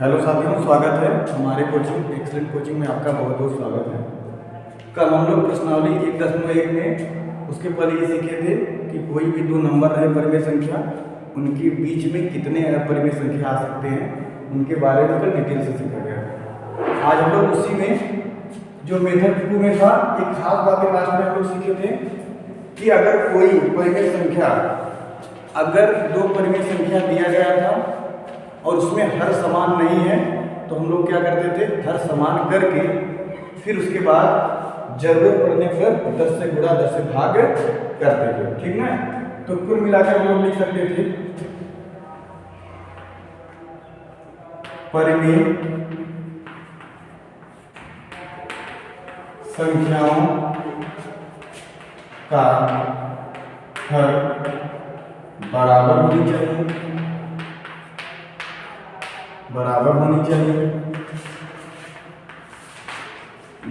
Hello साथियों, स्वागत है हमारे कोचिंग एक्सलेंट कोचिंग में। आपका बहुत बहुत स्वागत है। कल हम लोग प्रश्नावली 1.1 में उसके पहले ये सीखे थे कि कोई भी दो नंबर रहे परिमेय संख्या, उनके बीच में कितने अपरिमेय संख्या आ सकते हैं, उनके बारे में कल डिटेल से सीखा गया। आज हम लोग उसी में जो मेथड 2 में था, एक खास बात लास्ट में हम लोग सीखे थे कि अगर कोई परिमेय संख्या, अगर दो परिमेय संख्या दिया गया था और उसमें हर समान नहीं है, तो हम लोग क्या करते थे, हर समान करके फिर उसके बाद जरूरत पड़ने पर 10 से गुणा 10 से भाग करते थे। ठीक ना? तो कुल मिलाकर हम लोग लिख सकते थे परिमेय संख्याओं का हर बराबर होनी चाहिए, बराबर होनी चाहिए।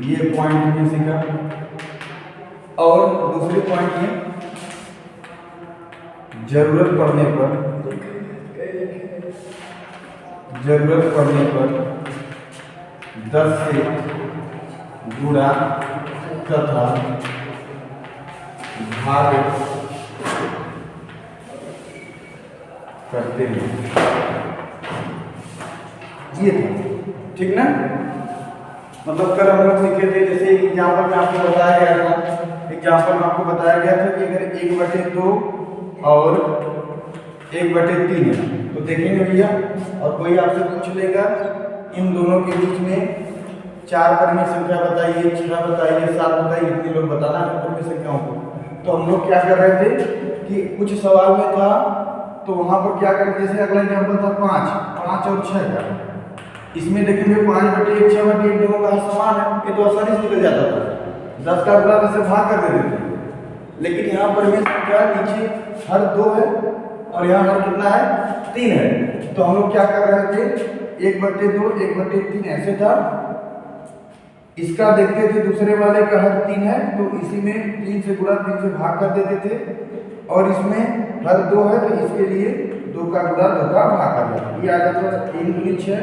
ये पॉइंट हमने सीखा। और दूसरे पॉइंट में जरूरत पड़ने पर 10 से गुणा तथा भाग करते हैं। ये था, ठीक ना? मतलब कल हम लोग सीखे थे, जैसे एग्जाम्पल में आपको बताया गया था, एग्जाम्पल में आपको बताया गया था कि अगर 1/2 और 1/3 है तो देखेंगे भैया, और कोई आपसे पूछ लेगा इन दोनों के बीच में 4 परिमेय संख्या बताइए, 6 बताइए, 7 बताइए, इतने लोग बताना है परिमेय संख्याओं को। तो हम लोग क्या कर रहे थे कि कुछ सवाल में था तो वहां पर क्या करते, जैसे अगला एग्जाम्पल था 5 और 6 का। इसमें देखेंगे 5/1 6/1 दोनों का समान है, ये तो आसानी से निकल जाता था, 10 का गुणा 10 से भाग कर देते थे। लेकिन यहाँ पर में क्या नीचे हर 2 है और यहाँ हर कितना है, 3 है। तो हम लोग क्या कर रहे थे, 1/2 1/3 ऐसे था। इसका देखते थे दूसरे वाले का हर 3 है तो इसी में 3 से गुणा 3 से भाग कर देते थे, और इसमें हर 2 है तो इसके लिए 2 का गुणा 2 का भाग कर देते। ये आ गया था 3 दूनी 6,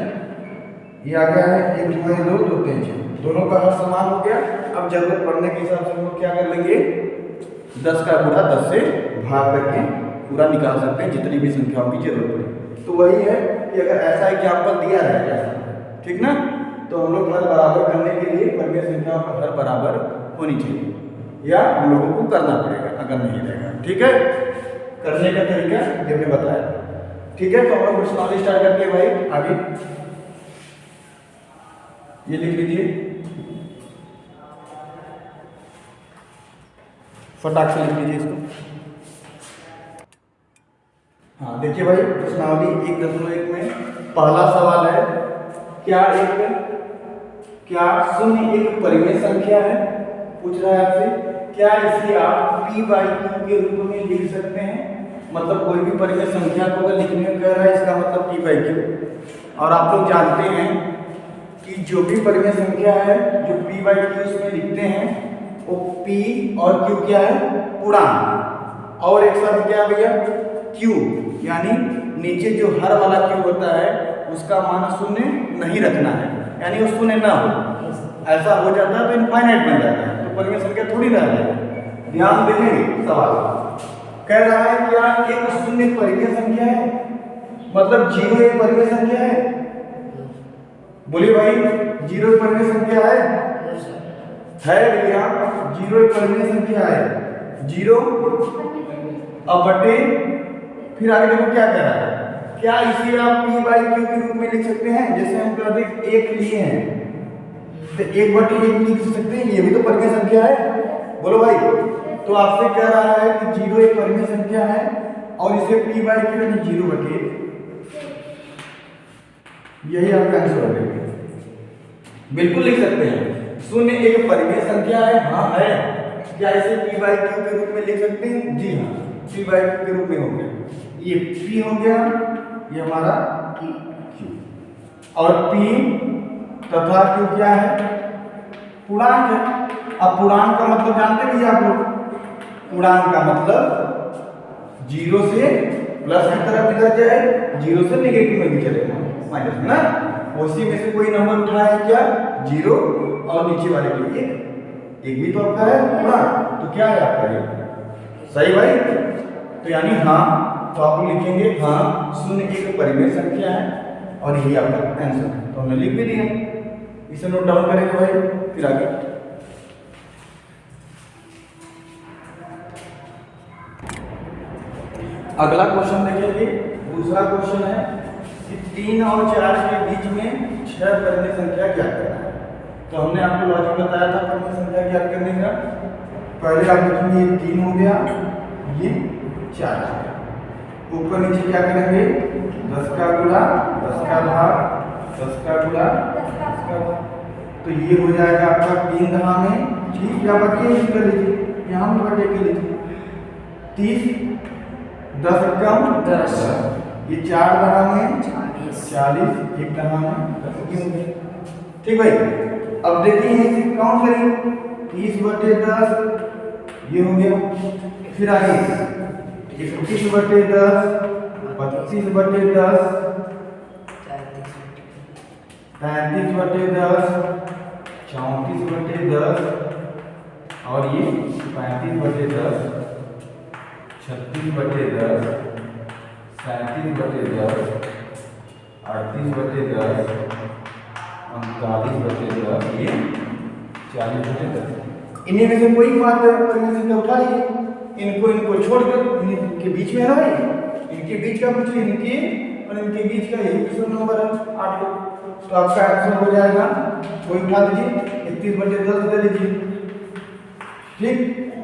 ये आ गया है 1 2 2 2 3 6, दोनों का हर समान हो गया। अब जरूरत पड़ने के हिसाब से हम लोग क्या कर लेंगे, 10 का गुणा 10 से भाग करके पूरा निकाल सकते हैं जितनी भी संख्याओं की जरूरत पड़े। तो वही है कि अगर ऐसा एग्जाम्पल दिया है ऐसा, ठीक ना, तो हम लोग हर बराबर करने के लिए परिमेय संख्याओं का हर बराबर होनी चाहिए, या हम लोगों को करना पड़ेगा अगर नहीं रहेगा। ठीक है, करने का तरीका ये हमने बताया। ठीक है, तो हम लोग प्रश्नावली स्टार्ट करते हैं भाई। आगे ये लिख लीजिए, फटाक से लिख लीजिए इसको। हाँ देखिए भाई, प्रश्नावली 1.1 में पहला सवाल है, क्या शून्य एक परिमेय संख्या है? पूछ रहा है आपसे, क्या इसे आप p/q के रूप में लिख सकते हैं? मतलब कोई भी परिमेय संख्या को अगर लिखने में कह रहा है, इसका मतलब p/q। और आप लोग जानते हैं कि जो भी परिमेय संख्या है जो p/q उसमें लिखते हैं, वो p और q क्या है, पूर्णांक। और एक शब्द क्या है भैया, q, यानी नीचे जो हर वाला q होता है उसका मान शून्य नहीं रखना है, यानी वो शून्य ना हो। ऐसा हो जाता है तो इनफाइनाइट बन जाता है, तो परिमेय संख्या थोड़ी ना है। ध्यान देंगे, सवाल कह रहा है क्या एक शून्य परिमेय संख्या है, मतलब 0 एक परिमेय संख्या है? बोलिए भाई, 0 एक परिमेय संख्या है भैया, 0 एक परिमेय संख्या है। 0 अब बटे, फिर आगे देखो क्या कह रहा है, क्या इसे आप p/q के रूप में लिख सकते हैं? जैसे हम कहते हैं 1 लिए हैं तो 1/1 लिख सकते हैं, ये भी तो परिमेय संख्या है। बोलो भाई, तो आपसे कह रहा है कि 0 एक परिमेय संख्या है और इसे p/q यानी 0/1, यही आपका आंसर हो गया। बिल्कुल लिख सकते हैं, शून्य एक परिमेय संख्या है, हाँ है। क्या इसे p/q के रूप में लिख सकते हैं? जी हाँ, p/q के रूप में हो गया। ये p हो गया, ये हमारा q, और p तथा q क्या है, पूर्णांक है। अब पूर्णांक का मतलब जानते भी आप लोग, पूर्णांक का मतलब 0 से प्लस की तरफ इधर जाए, 0 से नेगेटिव में भी चलेगा, माइनस में ना। उसी में से कोई नंबर उठाया है क्या, 0, और नीचे वाले पे 1 भी तो आपका है पूरा, तो क्या है आपका ये सही भाई। तो यानी हाँ, तो आप लिखेंगे हाँ 0 एक परिमेय संख्या है और यही आपका आंसर है। तो हमने लिख भी दिया, इसे नोट डाउन करेंगे भाई। फिर आगे अगला क्वेश्चन देखेंगे। दूसरा क्वेश्चन है कि 3 और 4 के बीच में 6 परिमेय संख्या ज्ञात करना है। तो हमने आपको लॉजिक बताया था परिमेय संख्या ज्ञात करने का। पहले आप देखेंगे ये 3 हो गया, ये 4 हो गया, ऊपर नीचे क्या करेंगे 10 का गुणा 10 का भाग 10 का गुणा 10 का भाग, तो ये हो जाएगा आपका 3 दहा में, ठीक, क्या बटे कर लीजिए, यहाँ में बटे के लीजिए 30, 10 कम 10, ये 4 दहा में 40, 1 दहा में 10, ठीक भाई। अब देखिए इसे काउंट करें, 30 बटे 10 ये हो गया, फिर आगे 31 बटे 10, 32 बटे 10, 33 बटे 10, 34 बटे 10, और ये 35 बटे 10, 36 बटे 10, 37 बटे 10, 38 बटे 10, 39 बटे 10, ये 40 बटे 10। इन्हीं में से कोई बात परिमेय संख्या उठा लीजिए, इनको छोड़कर इनके बीच में है ना भाई, इनके बीच का पूछ लीजिए, इनके और इनके बीच का यही क्वेश्चन नंबर है 8 को, तो आपका आंसर हो जाएगा, कोई उठा दीजिए 31 बटे 10 ले लीजिए, ठीक,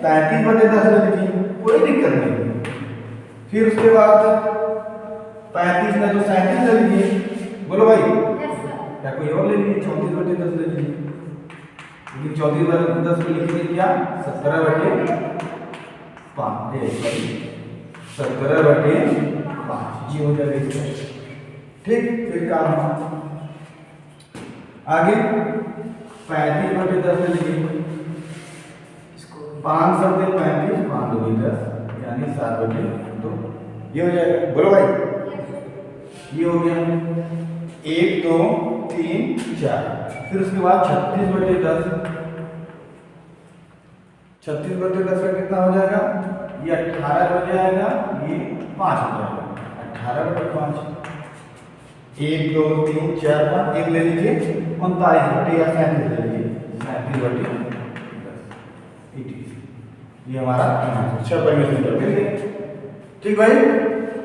35 बटे 10 ले लीजिए, कोई दिक्कत नहीं। फिर उसके बाद 35 में तो 37 ले लीजिए, बोलो भाई क्या कोई और ले लीजिए, 34 बटे 10 ले लीजिए, लेकिन 34 बटे 10 को लिखेंगे क्या 17 बटे 5, 17 बटे 5 ये हो जाएगा, ठीक। फिर काम आगे 35 बटे 10 ले लीजिए, 5 सबसे 35, 5 2 10, यानी 7 बटे 2 ये हो जाएगा, बोलो भाई ये हो गया 1 2 3 4। फिर उसके बाद 36 बटे 10, 36 बटे 10 का कितना हो जाएगा, ये 18 हो जाएगा, ये 5 हो जाएगा, 18 बटे 5, 1 2 3 4 5, एक ले लीजिए 39 बटे या 37 ले लीजिए, 37 बटे 10, ये हमारा 6 परिमेय संख्या मिल गए, ठीक भाई।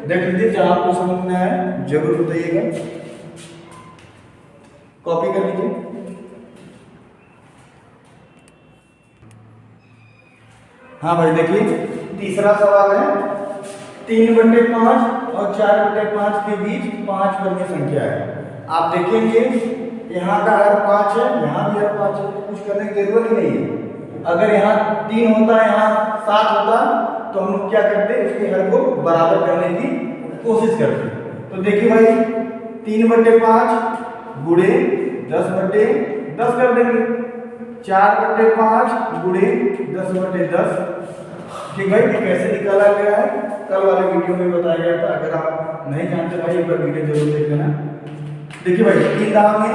देख लीजिए, जहां आपको समझ में आए जरूर बताइएगा, कॉपी कर लीजिए। हाँ भाई देखिए, तीसरा सवाल है 3 बटे 5 और 4 बटे 5 के बीच 5 परिमेय संख्या है। आप देखेंगे यहाँ का हर 5 है, यहाँ भी हर 5 है, कुछ करने की जरूरत ही नहीं है। अगर यहाँ 3 होता, यहाँ 7 होता, तो हम लोग क्या करते, उसके हर को बराबर करने की कोशिश करते। तो देखिए भाई 3 बटे 5 गुणे 10 बटे 10 कर देंगे, 4 बटे 5 गुणे 10 बटे 10, ठीक भाई। ये कैसे निकाला गया है कल वाले वीडियो में बताया गया था, अगर आप नहीं जानते भाई एक बार वीडियो जरूर देख लेना। देखिए भाई 3 दहा में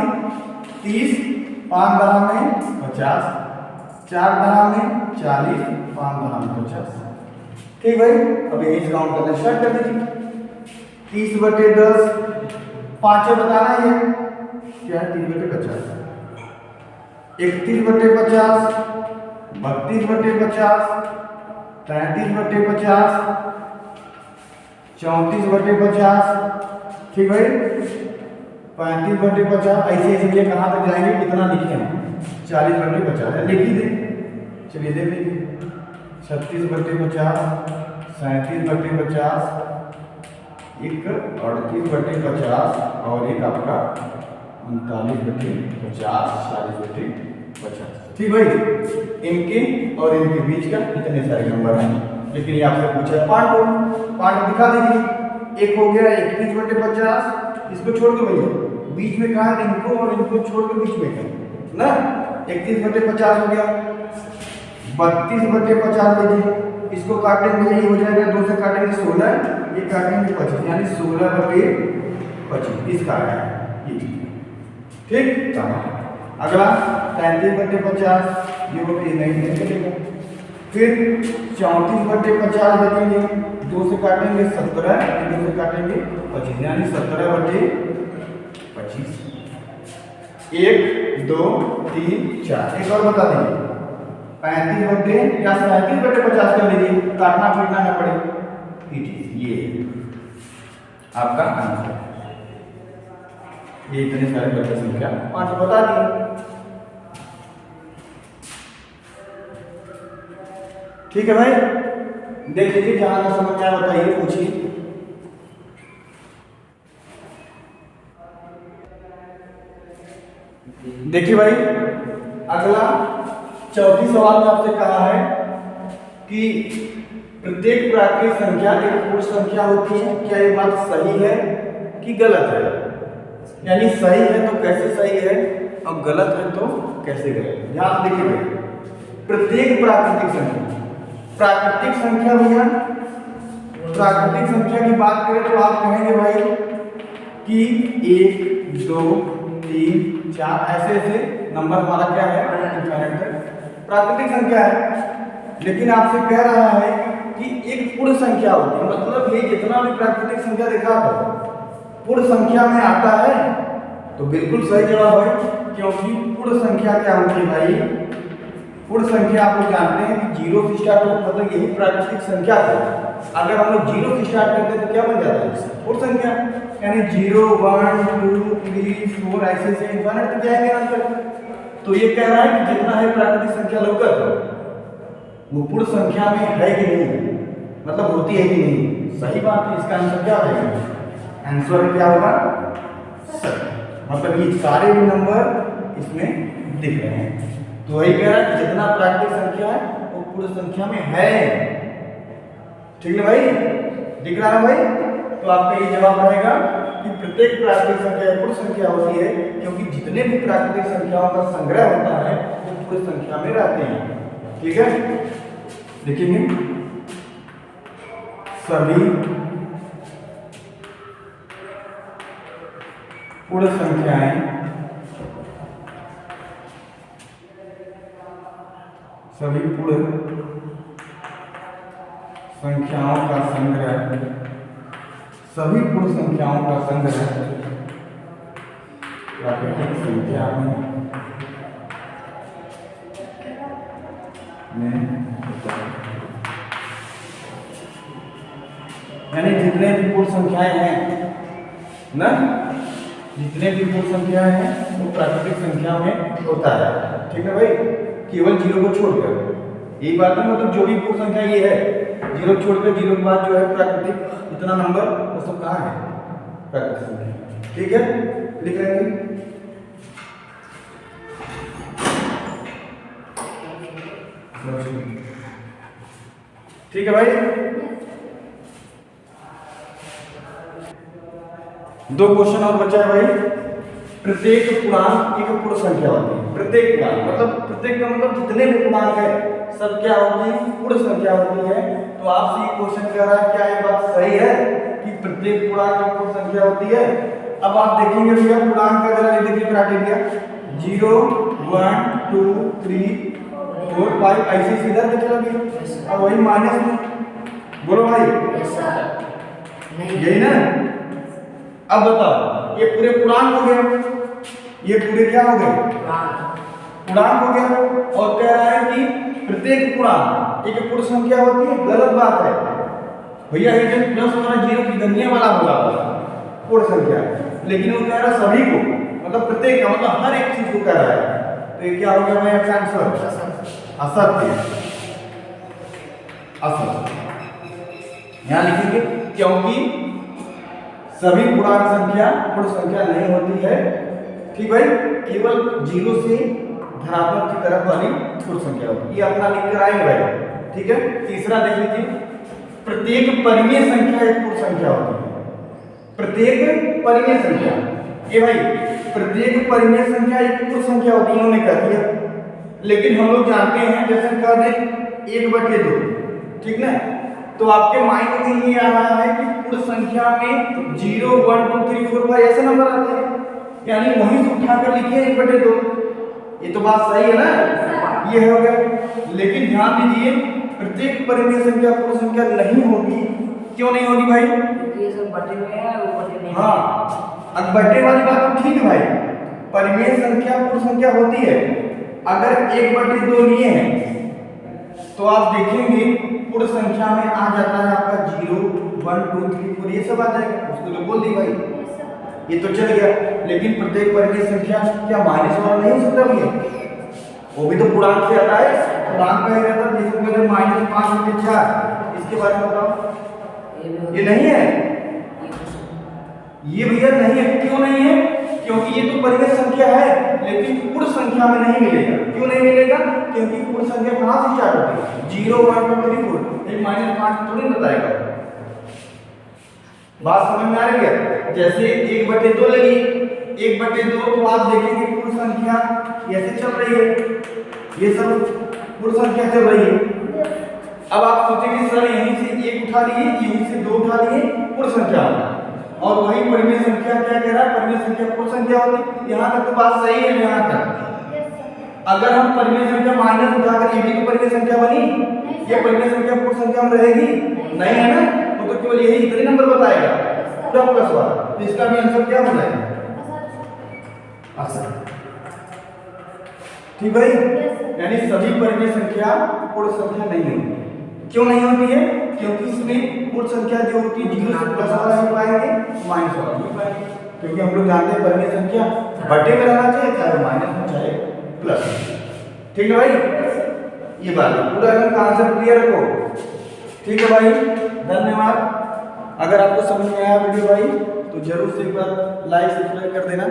30, 5 दहा में 50, 4 दहा में 40, 5 दहा में 50, ठीक भाई। अब यही काउंट करना स्टार्ट कर दीजिए, 30 बटे 10, 5 बताना ही है क्या है, 3 बटे 50, 31 बटे 50, 32 बटे 50, 33 बटे 50, 34 बटे 50, ठीक भाई, 35 बटे 50, ऐसे ऐसे ये कहाँ तक जाएंगे, कितना लिखे हम 40 बटे 50 लिख ही दें, चलिए देख लीजिए 36 बटे 50, 37 बटे 50, एक 38 बटे 50 और एक आपका 39 बटे 50, 40 बटे 50, ठीक भाई। इनके और इनके बीच का इतने सारे नंबर हैं, लेकिन ये आपसे पूछा है पार्ट दिखा दीजिए। एक हो गया 31 बटे 50, इसको छोड़ के भैया बीच में कहा है, इनको और इनको छोड़ के बीच में कहें ना, 31 बटे 50 हो गया, 32 बटे 50 लीजिए, इसको काटेंगे यही हो जाएगा, 2 से काटेंगे 16, ये काटेंगे 25, यानी 16 बटे 25 इसका है ये। ठीक। अगला 33/50, ये वो नहीं चलेगा। फिर 34/50 देखेंगे, 2 से काटेंगे 17, 2 से काटेंगे 25, यानी 17/25। 1 2 3 4। एक और बता देंगे 35 या 37/50 कर लीजिए, काटना पीटना न पड़े। ये आपका आंसर। ये इतने सारे बच्चे संख्या 5 बता दिए। ठीक है भाई, देख लीजिए जहां ना समझ आया बताइए, पूछिए। देखिए भाई, अगला चौथी सवाल में आपसे कहा है कि प्रत्येक प्राकृतिक संख्या एक पूर्ण संख्या होती है। क्या ये बात सही है कि गलत है? यानी सही है तो कैसे सही है और गलत है तो कैसे गलत? ध्यान देखिए भाई, प्रत्येक प्राकृतिक संख्या भैया, प्राकृतिक संख्या की बात करें तो आप कहेंगे भाई कि 1 2 3 4 ऐसे ऐसे नंबर हमारा क्या है, इनफाइनाइट है, प्राकृतिक संख्या है। लेकिन आपसे कह रहा है कि एक पूर्ण संख्या होती है, मतलब ये जितना भी प्राकृतिक संख्या देखा था पूर्ण संख्या में आता है, तो बिल्कुल सही जवाब है। क्योंकि पूर्ण संख्या क्या होती है भाई? पूर्ण संख्या आप लोग जानते हैं कि 0 से स्टार्ट होता है, मतलब यही प्राकृतिक संख्या है। अगर हम लोग 0 से स्टार्ट करते हैं तो क्या बन जाता है? पूर्ण संख्या। यानी 0 1 2 3 4 ऐसे से इनफाइनाइट तक जाएंगे आंसर। तो ये कह रहा है कि जितना है प्राकृतिक संख्या लौकत है वो पूर्ण संख्या में है कि नहीं, मतलब होती है कि नहीं। सही बात है, इसका आंसर क्या हो जाएगा? आंसर क्या होगा? सही। मतलब ये सारे भी नंबर इसमें दिख रहे हैं। तो वही कह रहा है कि जितना प्राकृतिक संख्या है वो पूर्ण संख्या में है। ठीक है भाई, दिख रहा है भाई? तो आपका ये जवाब रहेगा कि प्रत्येक प्राकृतिक संख्या पूर्ण संख्या होती है, क्योंकि जितने भी प्राकृतिक संख्याओं का संग्रह होता है वो पूर्ण संख्या में रहते हैं। ठीक है, देखेंगे सभी पूर्ण संख्याएं सभी पूर्ण संख्याओं का संग्रह, सभी पूर्ण संख्याओं का संग्रह प्राकृतिक संख्या में यानी जितने भी पूर्ण संख्याएं हैं ना, जितने भी पूर्ण संख्याएं हैं वो प्राकृतिक संख्या में होता है। ठीक है भाई, केवल 0 को छोड़कर। यही बात है, मतलब जो भी पूर्ण संख्या ये है 0 छोड़कर, 0 के बाद जो है प्राकृतिक इतना नंबर वो सब कहाँ है? प्राकृतिक संख्या। ठीक है, लिख लेंगे। ठीक है भाई, 2 क्वेश्चन और बचा है भाई। प्रत्येक पूर्णांक एक पूर्ण संख्या होती है। प्रत्येक पूर्णांक मतलब प्रत्येक का मतलब जितने भी पूर्णांक है सब क्या होते हैं? पूर्ण संख्या होती है। तो आपसे ये क्वेश्चन कर रहा है क्या ये बात सही है कि प्रत्येक पूर्णांक एक पूर्ण संख्या होती है? अब आप देखेंगे भैया पूर्णांक का जरा देखिए क्राइटेरिया 0 1 2 3 4 5 ऐसे सीधा दिख लगे, और वही माइनस में। बोलो भाई, यही ना? अब बताओ, ये पूरे पूर्णांक हो गए, ये पूरे क्या हो गए? पूर्णांक हो गया। और कह रहा है कि प्रत्येक पूर्णांक एक पूर्ण संख्या होती है। गलत बात है भैया, ये जो प्लस वाला 0 की गणनीय वाला होला पूर्ण संख्या, लेकिन वो कह रहा है सभी को, मतलब प्रत्येक का मतलब हर एक चीज को कह रहा है। तो ये क्या हो गया भाई? आपका आंसर असत्य। असत्य यहां लिखेंगे, क्योंकि सभी पूर्णांक संख्या पूर्ण संख्या नहीं होती है। ठीक भाई, केवल 0 से धनात्मक की तरफ वाली पूर्ण संख्या होती है। ये अपना लिख कर आएंगे भाई। ठीक है, तीसरा देख लीजिए, प्रत्येक परिमेय संख्या एक पूर्ण संख्या होती है। प्रत्येक परिमेय संख्या, ये भाई प्रत्येक परिमेय संख्या एक पूर्ण संख्या होती है, इन्होंने कह दिया। लेकिन हम लोग जानते हैं, जैसे कह दें 1/2, ठीक ना, तो आपके माइंड में ये आ रहा है कि पूर्ण संख्या में 0 1 2 3 4 5 ऐसे नंबर आते हैं। यानी वहीं से उठाकर लिखिए 1/2। ये तो बात सही है ना, ये हो गया। लेकिन ध्यान दीजिए प्रत्येक परिमेय संख्या पूर्ण संख्या नहीं होगी। क्यों नहीं होगी भाई? क्योंकि ये सब बटे में है, वो बटे नहीं। हाँ, अब बटे वाली बात तो ठीक है भाई, परिमेय संख्या पूर्ण संख्या होती है। अगर 1/2 लिए हैं तो आप देखेंगे पूर्ण संख्या में आ जाता है आपका 0 1 2 3 4 ये सब आ जाएगा। उसको तो बोल दी भाई, ये तो चल गया। लेकिन प्रत्येक परिमेय संख्या क्या माइनस वाला नहीं हो सकता भैया? वो भी तो पूर्णांक से आता है। पूर्णांक का रहता है, जैसे मैंने -5 - 4, इसके बारे में बताओ। ये नहीं है, ये भैया नहीं है। क्यों नहीं है? क्योंकि ये तो परिमेय संख्या है, लेकिन पूर्ण संख्या में नहीं मिलेगा। क्यों नहीं मिलेगा? क्योंकि पूर्ण संख्या कहां से स्टार्ट होती है? 0 1 2 3 4। एक -5 थोड़ी बताएगा। बात समझ में आ रही है? जैसे 1/2 ले ली, 1/2 तो आप देखेंगे पूर्ण संख्या ऐसे चल रही है, ये सब पूर्ण संख्या चल रही है। अब आप सोचेंगे सर यहीं से 1 उठा लिए, यहीं से 2 उठा लिए, पूर्ण संख्या होगा। और वही परिमेय संख्या क्या कह रहा है? परिमेय संख्या पूर्ण संख्या होती। यहाँ तक तो बात सही है। यहाँ तक अगर हम परिमेय संख्या माइनस उठाकर, ये भी तो परिमेय संख्या बनी, ये परिमेय संख्या पूर्ण संख्या में रहेगी नहीं, है ना? वो तो केवल यही इतने नंबर बताएगा, पूरा प्लस वाला। तो इसका भी आंसर क्या हो जाएगा? ठीक भाई, यानी सभी परिमेय संख्या पूर्ण संख्या नहीं होती। क्यों नहीं होती है? क्योंकि इसमें पूर्ण संख्या जो होती है 0 से प्लस वाला ही पाएंगे, माइनस वाला नहीं पाएंगे। क्योंकि हम लोग जानते हैं परिमेय संख्या बटे में रहना चाहिए, चाहे माइनस में चाहे प्लस। ठीक है भाई, ये बात है। पूरा एकदम कॉन्सेप्ट क्लियर रखो। ठीक है भाई, धन्यवाद। अगर आपको समझ में आया वीडियो भाई तो जरूर से एक बार लाइक सब्सक्राइब कर देना।